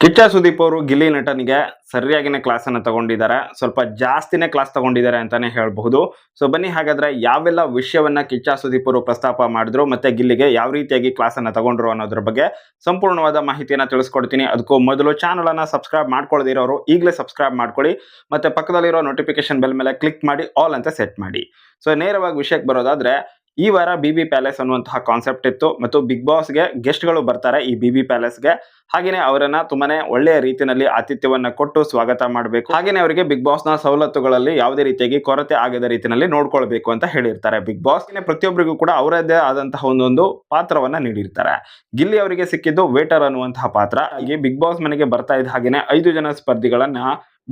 ಕಿಚ್ಚ ಸುದೀಪ್ ಅವರು ಗಿಲ್ಲಿ ನಟನಿಗೆ ಸರಿಯಾಗಿನೇ ಕ್ಲಾಸನ್ನು ತಗೊಂಡಿದ್ದಾರೆ. ಸ್ವಲ್ಪ ಜಾಸ್ತಿನೇ ಕ್ಲಾಸ್ ತಗೊಂಡಿದ್ದಾರೆ ಅಂತಾನೆ ಹೇಳಬಹುದು. ಸೊ ಬನ್ನಿ ಹಾಗಾದ್ರೆ ಯಾವೆಲ್ಲ ವಿಷಯವನ್ನ ಕಿಚ್ಚ ಸುದೀಪ್ ಅವರು ಪ್ರಸ್ತಾಪ ಮಾಡಿದ್ರು ಮತ್ತೆ ಗಿಲ್ಲಿಗೆ ಯಾವ ರೀತಿಯಾಗಿ ಕ್ಲಾಸನ್ನು ತಗೊಂಡ್ರು ಅನ್ನೋದ್ರ ಬಗ್ಗೆ ಸಂಪೂರ್ಣವಾದ ಮಾಹಿತಿಯನ್ನ ತಿಳಿಸ್ಕೊಡ್ತೀನಿ. ಅದಕ್ಕೂ ಮೊದಲು ಚಾನಲ್ ಅನ್ನ ಸಬ್ಸ್ಕ್ರೈಬ್ ಮಾಡ್ಕೊಳ್ಳದಿರೋರು ಈಗಲೇ ಸಬ್ಸ್ಕ್ರೈಬ್ ಮಾಡ್ಕೊಳ್ಳಿ. ಮತ್ತೆ ಪಕ್ಕದಲ್ಲಿರೋ ನೋಟಿಫಿಕೇಶನ್ ಬೆಲ್ ಮೇಲೆ ಕ್ಲಿಕ್ ಮಾಡಿ ಆಲ್ ಅಂತ ಸೆಟ್ ಮಾಡಿ. ಸೊ ನೇರವಾಗಿ ವಿಷಯಕ್ಕೆ ಬರೋದಾದ್ರೆ ಈ ವಾರ ಬಿಬಿ ಪ್ಯಾಲೇಸ್ ಅನ್ನುವಂತಹ ಕಾನ್ಸೆಪ್ಟ್ ಇತ್ತು ಮತ್ತು ಬಿಗ್ ಬಾಸ್ಗೆ ಗೆಸ್ಟ್ಗಳು ಬರ್ತಾರೆ ಈ ಬಿಬಿ ಪ್ಯಾಲೇಸ್ಗೆ. ಹಾಗೇನೆ ಅವರನ್ನ ತುಂಬಾನೇ ಒಳ್ಳೆಯ ರೀತಿಯಲ್ಲಿ ಆತಿಥ್ಯವನ್ನ ಕೊಟ್ಟು ಸ್ವಾಗತ ಮಾಡಬೇಕು. ಹಾಗೇನೆ ಅವರಿಗೆ ಬಿಗ್ ಬಾಸ್ ನ ಸವಲತ್ತುಗಳಲ್ಲಿ ಯಾವುದೇ ರೀತಿಯಾಗಿ ಕೊರತೆ ಆಗದ ರೀತಿಯಲ್ಲಿ ನೋಡ್ಕೊಳ್ಬೇಕು ಅಂತ ಹೇಳಿರ್ತಾರೆ ಬಿಗ್ ಬಾಸ್. ಪ್ರತಿಯೊಬ್ಬರಿಗೂ ಕೂಡ ಅವರದ್ದೇ ಆದಂತಹ ಒಂದೊಂದು ಪಾತ್ರವನ್ನ ನೀಡಿರ್ತಾರೆ. ಗಿಲ್ಲಿ ಅವರಿಗೆ ಸಿಕ್ಕಿದ್ದು ವೇಟರ್ ಅನ್ನುವಂತಹ ಪಾತ್ರ. ಹೀಗೆ ಬಿಗ್ ಬಾಸ್ ಮನೆಗೆ ಬರ್ತಾ ಇದ್ದ ಹಾಗೇನೆ 5 ಜನ ಸ್ಪರ್ಧಿಗಳನ್ನ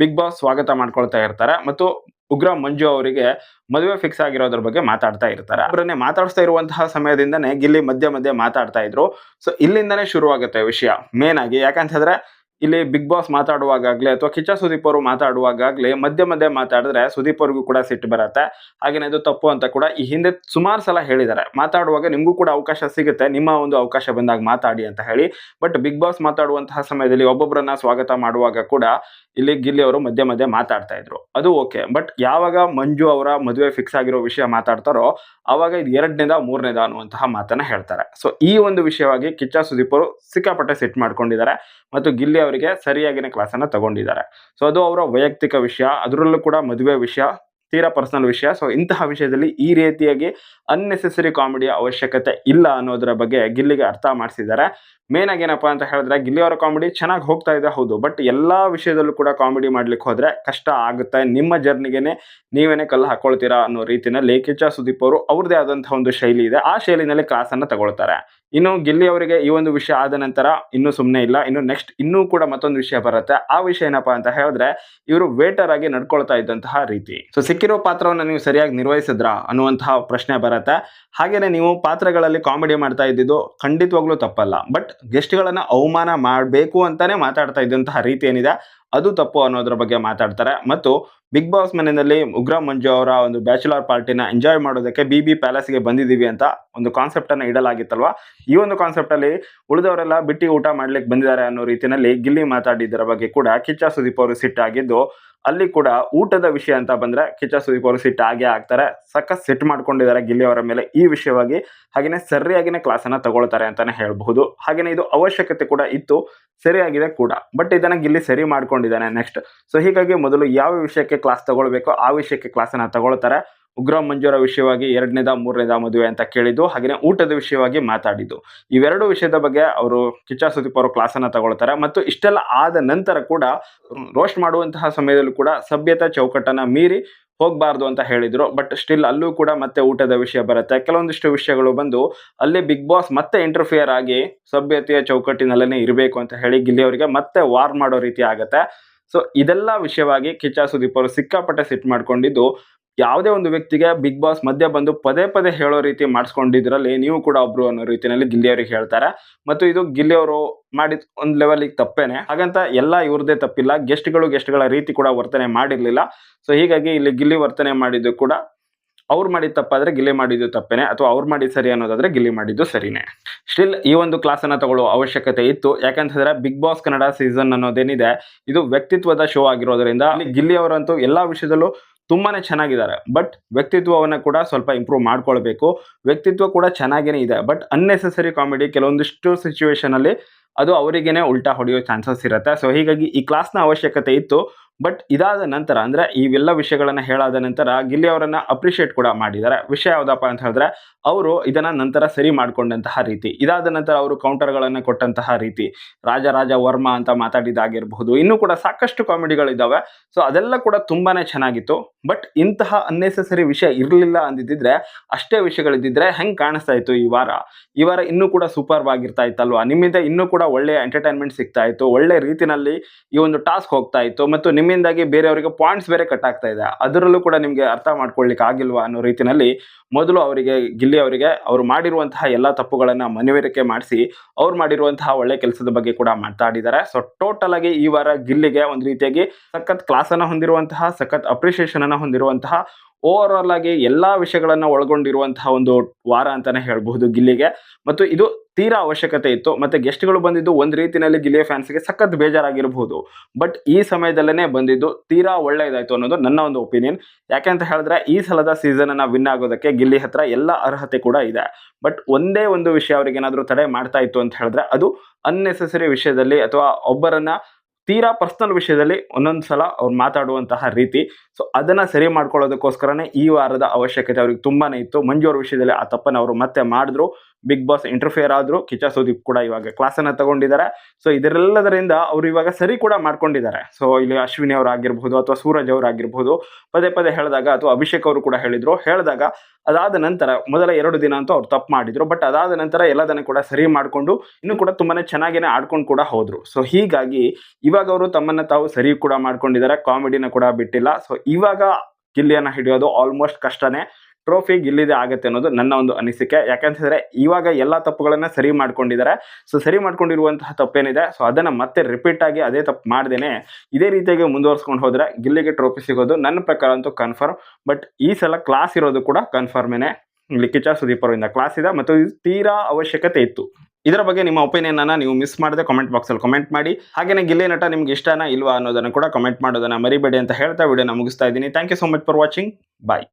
ಬಿಗ್ ಬಾಸ್ ಸ್ವಾಗತ ಮಾಡ್ಕೊಳ್ತಾ ಇರ್ತಾರೆ ಮತ್ತು ಉಗ್ರ ಮಂಜು ಅವರಿಗೆ ಮದುವೆ ಫಿಕ್ಸ್ ಆಗಿರೋದ್ರ ಬಗ್ಗೆ ಮಾತಾಡ್ತಾ ಇರ್ತಾರೆ. ಅವರನ್ನೇ ಮಾತಾಡಿಸ್ತಾ ಇರುವಂತಹ ಸಮಯದಿಂದನೇ ಗಿಲ್ಲಿ ಮಧ್ಯ ಮಧ್ಯೆ ಮಾತಾಡ್ತಾ ಇದ್ರು. ಸೊ ಇಲ್ಲಿಂದನೇ ಶುರುವಾಗುತ್ತೆ ವಿಷಯ ಮೇನ್ ಆಗಿ. ಯಾಕಂತಂದ್ರೆ ಇಲ್ಲಿ ಬಿಗ್ ಬಾಸ್ ಮಾತಾಡುವಾಗಲೇ ಅಥವಾ ಕಿಚ್ಚ ಸುದೀಪ್ ಅವರು ಮಾತಾಡುವಾಗಲೇ ಮಧ್ಯ ಮಧ್ಯೆ ಮಾತಾಡಿದ್ರೆ ಸುದೀಪ್ ಅವ್ರಿಗೂ ಕೂಡ ಸಿಟ್ಟು ಬರುತ್ತೆ. ಹಾಗೇನೆ ಅದು ತಪ್ಪು ಅಂತ ಕೂಡ ಈ ಹಿಂದೆ ಸುಮಾರು ಸಲ ಹೇಳಿದ್ದಾರೆ. ಮಾತಾಡುವಾಗ ನಿಮಗೂ ಕೂಡ ಅವಕಾಶ ಸಿಗುತ್ತೆ, ನಿಮ್ಮ ಒಂದು ಅವಕಾಶ ಬಂದಾಗ ಮಾತಾಡಿ ಅಂತ ಹೇಳಿ. ಬಟ್ ಬಿಗ್ ಬಾಸ್ ಮಾತಾಡುವಂತಹ ಸಮಯದಲ್ಲಿ ಒಬ್ಬೊಬ್ಬರನ್ನ ಸ್ವಾಗತ ಮಾಡುವಾಗ ಕೂಡ ಇಲ್ಲಿ ಗಿಲ್ಲಿ ಅವರು ಮಧ್ಯ ಮಧ್ಯೆ ಮಾತಾಡ್ತಾ ಇದ್ರು. ಅದು ಓಕೆ. ಬಟ್ ಯಾವಾಗ ಮಂಜು ಅವರ ಮದುವೆ ಫಿಕ್ಸ್ ಆಗಿರೋ ವಿಷಯ ಮಾತಾಡ್ತಾರೋ ಅವಾಗ ಇದು 2ನೇದ 3ನೇದ ಅನ್ನುವಂತಹ ಮಾತನ್ನ ಹೇಳ್ತಾರೆ. ಸೊ ಈ ಒಂದು ವಿಷಯವಾಗಿ ಕಿಚ್ಚ ಸುದೀಪ್ ಅವರು ಸಿಕ್ಕಾಪಟ್ಟೆ ಸೆಟ್ ಮಾಡ್ಕೊಂಡಿದ್ದಾರೆ ಮತ್ತು ಗಿಲ್ಲಿ ಅವರಿಗೆ ಸರಿಯಾಗಿನ ಕ್ಲಾಸನ್ನ ತಗೊಂಡಿದ್ದಾರೆ. ಸೊ ಅದು ಅವರ ವೈಯಕ್ತಿಕ ವಿಷಯ, ಅದರಲ್ಲೂ ಕೂಡ ಮದುವೆ ವಿಷಯ ತೀರಾ ಪರ್ಸನಲ್ ವಿಷಯ. ಸೊ ಇಂತಹ ವಿಷಯದಲ್ಲಿ ಈ ರೀತಿಯಾಗಿ ಅನ್ನೆಸೆಸರಿ ಕಾಮಿಡಿಯ ಅವಶ್ಯಕತೆ ಇಲ್ಲ ಅನ್ನೋದರ ಬಗ್ಗೆ ಗಿಲ್ಲಿಗೆ ಅರ್ಥ ಮಾಡಿಸಿದ್ದಾರೆ. ಮೇನ್ ಆಗಿ ಏನಪ್ಪಾ ಅಂತ ಹೇಳಿದ್ರೆ ಗಿಲ್ಲಿ ಅವರ ಕಾಮಿಡಿ ಚೆನ್ನಾಗಿ ಹೋಗ್ತಾ ಇದೆ ಹೌದು. ಬಟ್ ಎಲ್ಲಾ ವಿಷಯದಲ್ಲೂ ಕೂಡ ಕಾಮಿಡಿ ಮಾಡ್ಲಿಕ್ಕೆ ಹೋದ್ರೆ ಕಷ್ಟ ಆಗುತ್ತೆ. ನಿಮ್ಮ ಜರ್ನಿಗೆನೆ ನೀವೇನೆ ಕಲ್ಲು ಹಾಕೊಳ್ತೀರಾ ಅನ್ನೋ ರೀತಿಯಲ್ಲಿ ಕಿಚ್ಚ ಸುದೀಪ್ ಅವರು ಅವ್ರದೇ ಆದಂತಹ ಒಂದು ಶೈಲಿ ಇದೆ. ಆ ಶೈಲಿನಲ್ಲಿ ಕ್ಲಾಸ್ ಅನ್ನ ತಗೊಳ್ತಾರೆ. ಇನ್ನು ಗಿಲ್ಲಿ ಅವರಿಗೆ ಈ ಒಂದು ವಿಷಯ ಆದ ನಂತರ ಇನ್ನೂ ಸುಮ್ಮನೆ ಇಲ್ಲ. ಇನ್ನು ನೆಕ್ಸ್ಟ್ ಇನ್ನೂ ಕೂಡ ಮತ್ತೊಂದು ವಿಷಯ ಬರುತ್ತೆ. ಆ ವಿಷಯ ಏನಪ್ಪಾ ಅಂತ ಹೇಳಿದ್ರೆ ಇವರು ವೇಟರ್ ಆಗಿ ನಡ್ಕೊಳ್ತಾ ಇದ್ದಂತಹ ರೀತಿ. ಸೊ ಸಿಕ್ಕಿರೋ ಪಾತ್ರವನ್ನ ನೀವು ಸರಿಯಾಗಿ ನಿರ್ವಹಿಸಿದ್ರಾ ಅನ್ನುವಂತಹ ಪ್ರಶ್ನೆ ಬರುತ್ತೆ. ಹಾಗೇನೆ ನೀವು ಪಾತ್ರಗಳಲ್ಲಿ ಕಾಮಿಡಿ ಮಾಡ್ತಾ ಇದ್ದಿದ್ದು ಖಂಡಿತವಾಗ್ಲೂ ತಪ್ಪಲ್ಲ. ಬಟ್ ಗೆಸ್ಟ್ಗಳನ್ನ ಅವಮಾನ ಮಾಡಬೇಕು ಅಂತಾನೆ ಮಾತಾಡ್ತಾ ಇದ್ದಂತಹ ರೀತಿ ಏನಿದೆ ಅದು ತಪ್ಪು ಅನ್ನೋದ್ರ ಬಗ್ಗೆ ಮಾತಾಡ್ತಾರೆ. ಮತ್ತು ಬಿಗ್ ಬಾಸ್ ಮನೆಯಲ್ಲಿ ಉಗ್ರ ಮಂಜು ಅವರ ಒಂದು ಬ್ಯಾಚುಲರ್ ಪಾರ್ಟಿನ ಎಂಜಾಯ್ ಮಾಡೋದಕ್ಕೆ ಬಿಬಿ ಪ್ಯಾಲೇಸ್ಗೆ ಬಂದಿದ್ದೀವಿ ಅಂತ ಒಂದು ಕಾನ್ಸೆಪ್ಟ್ ಅನ್ನ ಇಡಲಾಗಿತ್ತಲ್ವಾ. ಈ ಒಂದು ಕಾನ್ಸೆಪ್ಟ್ ಅಲ್ಲಿ ಉಳಿದವರೆಲ್ಲ ಬಿಟ್ಟಿ ಊಟ ಮಾಡ್ಲಿಕ್ಕೆ ಬಂದಿದ್ದಾರೆ ಅನ್ನೋ ರೀತಿಯಲ್ಲಿ ಗಿಲ್ಲಿ ಮಾತಾಡಿದ್ದರ ಬಗ್ಗೆ ಕೂಡ ಕಿಚ್ಚ ಸುದೀಪ್ ಅವರು ಸಿಟ್ಟಾಗಿದ್ದು, ಅಲ್ಲಿ ಕೂಡ ಊಟದ ವಿಷಯ ಅಂತ ಬಂದ್ರೆ ಕಿಚ್ಚ ಸುದೀಪ್ ಅವರು ಸಿಟ್ಟು ಆಗೇ ಆಗ್ತಾರೆ. ಸಖತ್ ಸೆಟ್ ಮಾಡ್ಕೊಂಡಿದ್ದಾರೆ ಗಿಲ್ಲಿ ಅವರ ಮೇಲೆ ಈ ವಿಷಯವಾಗಿ. ಹಾಗೇನೆ ಸರಿಯಾಗಿನೇ ಕ್ಲಾಸ್ ಅನ್ನ ತಗೊಳ್ತಾರೆ ಅಂತಾನೆ ಹೇಳ್ಬಹುದು. ಹಾಗೇನೆ ಇದು ಅವಶ್ಯಕತೆ ಕೂಡ ಇತ್ತು, ಸರಿಯಾಗಿದೆ ಕೂಡ. ಬಟ್ ಇದನ್ನ ಗಿಲ್ಲಿ ಸರಿ ಮಾಡ್ಕೊಂಡಿದ್ದಾನೆ ನೆಕ್ಸ್ಟ್. ಸೊ ಹೀಗಾಗಿ ಮೊದಲು ಯಾವ ವಿಷಯಕ್ಕೆ ಕ್ಲಾಸ್ ತಗೊಳ್ಬೇಕೋ ಆ ವಿಷಯಕ್ಕೆ ಕ್ಲಾಸ್ ಅನ್ನ ತಗೊಳ್ತಾರೆ. ಉಗ್ರ ಮಂಜುರ ವಿಷಯವಾಗಿ 2ನೇದ 3ನೇದ ಮದುವೆ ಅಂತ ಕೇಳಿದ್ದು, ಹಾಗೇನೆ ಊಟದ ವಿಷಯವಾಗಿ ಮಾತಾಡಿದ್ದು, ಇವೆರಡು ವಿಷಯದ ಬಗ್ಗೆ ಅವರು ಕಿಚ್ಚ ಸುದೀಪ್ ಅವರು ಕ್ಲಾಸ್ ಅನ್ನ ತಗೊಳ್ತಾರೆ. ಮತ್ತು ಇಷ್ಟೆಲ್ಲ ಆದ ನಂತರ ಕೂಡ ರೋಸ್ಟ್ ಮಾಡುವಂತಹ ಸಮಯದಲ್ಲೂ ಕೂಡ ಸಭ್ಯತಾ ಚೌಕಟ್ಟನ್ನ ಮೀರಿ ಹೋಗಬಾರ್ದು ಅಂತ ಹೇಳಿದ್ರು. ಬಟ್ ಸ್ಟಿಲ್ ಅಲ್ಲೂ ಕೂಡ ಮತ್ತೆ ಊಟದ ವಿಷಯ ಬರುತ್ತೆ. ಕೆಲವೊಂದಿಷ್ಟು ವಿಷಯಗಳು ಬಂದು ಅಲ್ಲಿ ಬಿಗ್ ಬಾಸ್ ಮತ್ತೆ ಇಂಟರ್ಫಿಯರ್ ಆಗಿ ಸಭ್ಯತೆಯ ಚೌಕಟ್ಟಿನಲ್ಲೇ ಇರಬೇಕು ಅಂತ ಹೇಳಿ ಗಿಲ್ಲಿ ಅವರಿಗೆ ಮತ್ತೆ ವಾರ್ ಮಾಡೋ ರೀತಿ ಆಗುತ್ತೆ. ಸೊ ಇದೆಲ್ಲ ವಿಷಯವಾಗಿ ಕಿಚ್ಚ ಸುದೀಪ್ ಅವರು ಸಿಕ್ಕಾಪಟ್ಟೆ ಸಿಟ್ ಮಾಡ್ಕೊಂಡಿದ್ದು, ಯಾವುದೇ ಒಂದು ವ್ಯಕ್ತಿಗೆ ಬಿಗ್ ಬಾಸ್ ಮಧ್ಯ ಬಂದು ಪದೇ ಪದೇ ಹೇಳೋ ರೀತಿ ಮಾಡಿಸ್ಕೊಂಡಿದ್ರಲ್ಲಿ ನೀವು ಕೂಡ ಒಬ್ರು ಅನ್ನೋ ರೀತಿಯಲ್ಲಿ ಗಿಲ್ಲಿ ಅವರಿಗೆ ಹೇಳ್ತಾರೆ. ಮತ್ತು ಇದು ಗಿಲ್ಲಿ ಅವರು ಮಾಡಿದ ಒಂದು ಲೆವೆಲ್ಗೆ ತಪ್ಪೇನೆ. ಹಾಗಂತ ಎಲ್ಲ ಇವ್ರದೇ ತಪ್ಪಿಲ್ಲ. ಗೆಸ್ಟ್ಗಳ ರೀತಿ ಕೂಡ ವರ್ತನೆ ಮಾಡಿರ್ಲಿಲ್ಲ. ಸೊ ಹೀಗಾಗಿ ಇಲ್ಲಿ ಗಿಲ್ಲಿ ವರ್ತನೆ ಮಾಡಿದ್ದು ಕೂಡ ಅವ್ರು ಮಾಡಿದ ತಪ್ಪಾದ್ರೆ ಗಿಲ್ಲಿ ಮಾಡಿದ್ದು ತಪ್ಪೇನೆ, ಅಥವಾ ಅವ್ರು ಮಾಡಿದ್ದು ಸರಿ ಅನ್ನೋದಾದ್ರೆ ಗಿಲ್ಲಿ ಮಾಡಿದ್ದು ಸರಿನೇ. ಸ್ಟಿಲ್ ಈ ಒಂದು ಕ್ಲಾಸ್ ಅನ್ನ ತಗೊಳ್ಳೋ ಅವಶ್ಯಕತೆ ಇತ್ತು. ಯಾಕಂತಂದ್ರೆ ಬಿಗ್ ಬಾಸ್ ಕನ್ನಡ ಸೀಸನ್ ಅನ್ನೋದೇನಿದೆ ಇದು ವ್ಯಕ್ತಿತ್ವದ ಶೋ ಆಗಿರೋದ್ರಿಂದ ಅಲ್ಲಿ ಗಿಲ್ಲಿ ಅವರಂತೂ ಎಲ್ಲಾ ವಿಷಯದಲ್ಲೂ ತುಂಬಾನೇ ಚೆನ್ನಾಗಿದ್ದಾರೆ. ಬಟ್ ವ್ಯಕ್ತಿತ್ವವನ್ನ ಕೂಡ ಸ್ವಲ್ಪ ಇಂಪ್ರೂವ್ ಮಾಡ್ಕೊಳ್ಬೇಕು. ವ್ಯಕ್ತಿತ್ವ ಕೂಡ ಚೆನ್ನಾಗೇನೆ ಇದೆ. ಬಟ್ ಅನ್ನೆಸೆಸರಿ ಕಾಮಿಡಿ ಕೆಲವೊಂದಿಷ್ಟು ಸಿಚುವೇಶನ್ ಅಲ್ಲಿ ಅದು ಅವರಿಗೇನೆ ಉಲ್ಟಾ ಹೊಡೆಯೋ ಚಾನ್ಸಸ್ ಇರುತ್ತೆ. ಸೊ ಹೀಗಾಗಿ ಈ ಕ್ಲಾಸ್ನ ಅವಶ್ಯಕತೆ ಇತ್ತು. ಬಟ್ ಇದಾದ ನಂತರ ಅಂದ್ರೆ ಇವೆಲ್ಲ ವಿಷಯಗಳನ್ನ ಹೇಳಾದ ನಂತರ ಗಿಲ್ಲಿ ಅವರನ್ನ ಅಪ್ರಿಶಿಯೇಟ್ ಕೂಡ ಮಾಡಿದ್ದಾರೆ. ವಿಷಯ ಯಾವ್ದಪ್ಪ ಅಂತ ಹೇಳಿದ್ರೆ ಅವರು ಇದನ್ನ ನಂತರ ಸರಿ ಮಾಡ್ಕೊಂಡಂತಹ ರೀತಿ, ಇದಾದ ನಂತರ ಅವರು ಕೌಂಟರ್ಗಳನ್ನ ಕೊಟ್ಟಂತಹ ರೀತಿ, ರಾಜ ವರ್ಮ ಅಂತ ಮಾತಾಡಿದಾಗಿರಬಹುದು, ಇನ್ನೂ ಕೂಡ ಸಾಕಷ್ಟು ಕಾಮಿಡಿಗಳಿದ್ದಾವೆ. ಸೊ ಅದೆಲ್ಲ ಕೂಡ ತುಂಬಾನೇ ಚೆನ್ನಾಗಿತ್ತು. ಬಟ್ ಇಂತಹ ಅನ್ನೆಸೆಸರಿ ವಿಷಯ ಇರಲಿಲ್ಲ ಅಂದಿದ್ರೆ, ಅಷ್ಟೇ ವಿಷಯಗಳಿದ್ದಿದ್ರೆ ಹೆಂಗ್ ಕಾಣಿಸ್ತಾ ಇತ್ತು ಈ ವಾರ ಇನ್ನೂ ಕೂಡ ಸೂಪರ್ ಆಗಿರ್ತಾ ಇತ್ತಲ್ವಾ. ನಿಮ್ಮಿಂದ ಇನ್ನೂ ಕೂಡ ಒಳ್ಳೆ ಎಂಟರ್ಟೈನ್ಮೆಂಟ್ ಸಿಗ್ತಾ ಇತ್ತು, ಒಳ್ಳೆ ರೀತಿನಲ್ಲಿ ಈ ಒಂದು ಟಾಸ್ಕ್ ಹೋಗ್ತಾ ಇತ್ತು. ಮತ್ತು ನಿಮ್ಮಿಂದಾಗಿ ಬೇರೆಯವರಿಗೆ ಪಾಯಿಂಟ್ಸ್ ಬೇರೆ ಕಟ್ ಆಗ್ತಾ ಇದೆ. ಅದರಲ್ಲೂ ಕೂಡ ನಿಮ್ಗೆ ಅರ್ಥ ಮಾಡ್ಕೊಳ್ಳಿಕ್ಕೆ ಆಗಿಲ್ವಾ ಅನ್ನೋ ರೀತಿನಲ್ಲಿ ಮೊದಲು ಅವರಿಗೆ ಗಿಲ್ಲಿ ಅವರಿಗೆ ಅವರು ಮಾಡಿರುವಂತಹ ಎಲ್ಲಾ ತಪ್ಪುಗಳನ್ನ ಮನವರಿಕೆ ಮಾಡಿಸಿ ಅವ್ರು ಮಾಡಿರುವಂತಹ ಒಳ್ಳೆ ಕೆಲಸದ ಬಗ್ಗೆ ಕೂಡ ಮಾತಾಡಿದ್ದಾರೆ. ಸೊ ಟೋಟಲ್ ಆಗಿ ಈ ವಾರ ಗಿಲ್ಲಿಗೆ ಒಂದು ರೀತಿಯಾಗಿ ಸಖತ್ ಕ್ಲಾಸ್ ಅನ್ನ ಹೊಂದಿರುವಂತಹ, ಸಖತ್ ಅಪ್ರಿಸಿಯೇಷನ್ ಅನ್ನ ಹೊಂದಿರುವಂತಹ ಓವರ್ ಆಲ್ ಆಗಿ ಎಲ್ಲಾ ವಿಷಯಗಳನ್ನ ಒಳಗೊಂಡಿರುವಂತಹ ಒಂದು ವಾರ ಅಂತಾನೆ ಹೇಳ್ಬಹುದು ಗಿಲ್ಲಿಗೆ. ಮತ್ತು ಇದು ತೀರಾ ಅವಶ್ಯಕತೆ ಇತ್ತು. ಮತ್ತೆ ಗೆಸ್ಟ್‌ಗಳು ಬಂದಿದ್ದು ಒಂದ್ ರೀತಿನಲ್ಲಿ ಗಿಲ್ಲಿಯ ಫ್ಯಾನ್ಸ್‌ಗೆ ಸಖತ್ ಬೇಜಾರಾಗಿರಬಹುದು. ಬಟ್ ಈ ಸಮಯದಲ್ಲೇನೆ ಬಂದಿದ್ದು ತೀರಾ ಒಳ್ಳೆಯದಾಯ್ತು ಅನ್ನೋದು ನನ್ನ ಒಂದು ಒಪಿನಿಯನ್. ಯಾಕೆಂತ ಹೇಳಿದ್ರೆ ಈ ಸಲದ ಸೀಸನ್ ಅನ್ನ ವಿನ್ ಆಗೋದಕ್ಕೆ ಗಿಲ್ಲಿ ಹತ್ರ ಎಲ್ಲ ಅರ್ಹತೆ ಕೂಡ ಇದೆ. ಬಟ್ ಒಂದೇ ಒಂದು ವಿಷಯ ಅವ್ರಿಗೇನಾದ್ರೂ ತಡೆ ಮಾಡ್ತಾ ಇತ್ತು ಅಂತ ಹೇಳಿದ್ರೆ ಅದು ಅನ್ನೆಸೆಸರಿ ವಿಷಯದಲ್ಲಿ ಅಥವಾ ಒಬ್ಬರನ್ನ ತೀರಾ ಪರ್ಸನಲ್ ವಿಷಯದಲ್ಲಿ ಒಂದೊಂದು ಸಲ ಅವ್ರು ಮಾತಾಡುವಂತಹ ರೀತಿ. ಸೊ ಅದನ್ನ ಸರಿ ಮಾಡ್ಕೊಳ್ಳೋದಕ್ಕೋಸ್ಕರನೇ ಈ ವಾರದ ಅವಶ್ಯಕತೆ ಅವ್ರಿಗೆ ತುಂಬಾನೇ ಇತ್ತು. ಮಂಜು ಅವ್ರ ವಿಷಯದಲ್ಲಿ ಆ ತಪ್ಪನ್ನ ಅವರು ಮತ್ತೆ ಮಾಡಿದ್ರು. ಬಿಗ್ ಬಾಸ್ ಇಂಟರ್ಫಿಯರ್ ಆದ್ರು. ಕಿಚ್ಚ ಸುದೀಪ್ ಕೂಡ ಇವಾಗ ಕ್ಲಾಸ್ ಅನ್ನ ತಗೊಂಡಿದ್ದಾರೆ. ಸೊ ಇದರೆಲ್ಲದರಿಂದ ಅವರು ಇವಾಗ ಸರಿ ಕೂಡ ಮಾಡ್ಕೊಂಡಿದ್ದಾರೆ. ಸೊ ಇಲ್ಲಿ ಅಶ್ವಿನಿ ಅವ್ರು ಆಗಿರ್ಬಹುದು ಅಥವಾ ಸೂರಜ್ ಅವ್ರು ಆಗಿರ್ಬಹುದು ಪದೇ ಪದೇ ಹೇಳಿದಾಗ ಅಥವಾ ಅಭಿಷೇಕ್ ಅವರು ಕೂಡ ಹೇಳಿದಾಗ ಅದಾದ ನಂತರ ಮೊದಲ 2 ದಿನ ಅಂತೂ ಅವ್ರು ತಪ್ಪು ಮಾಡಿದ್ರು. ಬಟ್ ಅದಾದ ನಂತರ ಎಲ್ಲದನ್ನು ಕೂಡ ಸರಿ ಮಾಡ್ಕೊಂಡು ಇನ್ನು ಕೂಡ ತುಂಬಾನೇ ಚೆನ್ನಾಗೇನೆ ಆಡ್ಕೊಂಡು ಕೂಡ ಹೋದ್ರು. ಸೊ ಹೀಗಾಗಿ ಇವಾಗ ಅವರು ತಮ್ಮನ್ನ ತಾವು ಸರಿ ಕೂಡ ಮಾಡ್ಕೊಂಡಿದ್ದಾರೆ. ಕಾಮಿಡಿನ ಕೂಡ ಬಿಟ್ಟಿಲ್ಲ. ಸೊ ಇವಾಗ ಗಿಲ್ಲಿಯನ್ನ ಹಿಡಿಯೋದು ಆಲ್ಮೋಸ್ಟ್ ಕಷ್ಟನೇ. ಟ್ರೋಫಿ ಗಿಲ್ಲಿದೆ ಆಗತ್ತೆ ಅನ್ನೋದು ನನ್ನ ಒಂದು ಅನಿಸಿಕೆ. ಯಾಕಂತಂದ್ರೆ ಇವಾಗ ಎಲ್ಲಾ ತಪ್ಪುಗಳನ್ನ ಸರಿ ಮಾಡ್ಕೊಂಡಿದ್ದಾರೆ. ಸೊ ಸರಿ ಮಾಡ್ಕೊಂಡಿರುವಂತಹ ತಪ್ಪೇನಿದೆ ಸೊ ಅದನ್ನ ಮತ್ತೆ ರಿಪೀಟ್ ಆಗಿ ಅದೇ ತಪ್ಪು ಮಾಡ್ದೇನೆ ಇದೇ ರೀತಿಯಾಗಿ ಮುಂದುವರ್ಸ್ಕೊಂಡು ಹೋದ್ರೆ ಗಿಲ್ಲಿಗೆ ಟ್ರೋಫಿ ಸಿಗೋದು ನನ್ನ ಪ್ರಕಾರ ಅಂತೂ ಕನ್ಫರ್ಮ್. ಬಟ್ ಈ ಸಲ ಕ್ಲಾಸ್ ಇರೋದು ಕೂಡ ಕನ್ಫರ್ಮೇನೆ. ಇಲ್ಲಿ ಕಿಚ್ಚ ಸುದೀಪ್ ಅವರಿಂದ ಕ್ಲಾಸ್ ಇದೆ ಮತ್ತು ಇದು ತೀರಾ ಅವಶ್ಯಕತೆ ಇತ್ತು. ಇದರ ಬಗ್ಗೆ ನಿಮ್ಮ ಒಪಿನಿಯನ್ ಅನ್ನ ನೀವು ಮಿಸ್ ಮಾಡದೆ ಕಾಮೆಂಟ್ ಬಾಕ್ಸ್ ಅಲ್ಲಿ ಕಾಮೆಂಟ್ ಮಾಡಿ. ಹಾಗೇನೆ ಗಿಲ್ಲಿ ನಟ ನಿಮ್ಗೆ ಇಷ್ಟನಾ ಇಲ್ವಾ ಅನ್ನೋದನ್ನ ಕೂಡ ಕಾಮೆಂಟ್ ಮಾಡೋದನ್ನ ಮರಿಬೇಡಿ ಅಂತ ಹೇಳ್ತಾ ವಿಡಿಯೋನ ಮುಗಿಸ್ತಾ ಇದ್ದೀನಿ. Thank you so much for watching. Bye.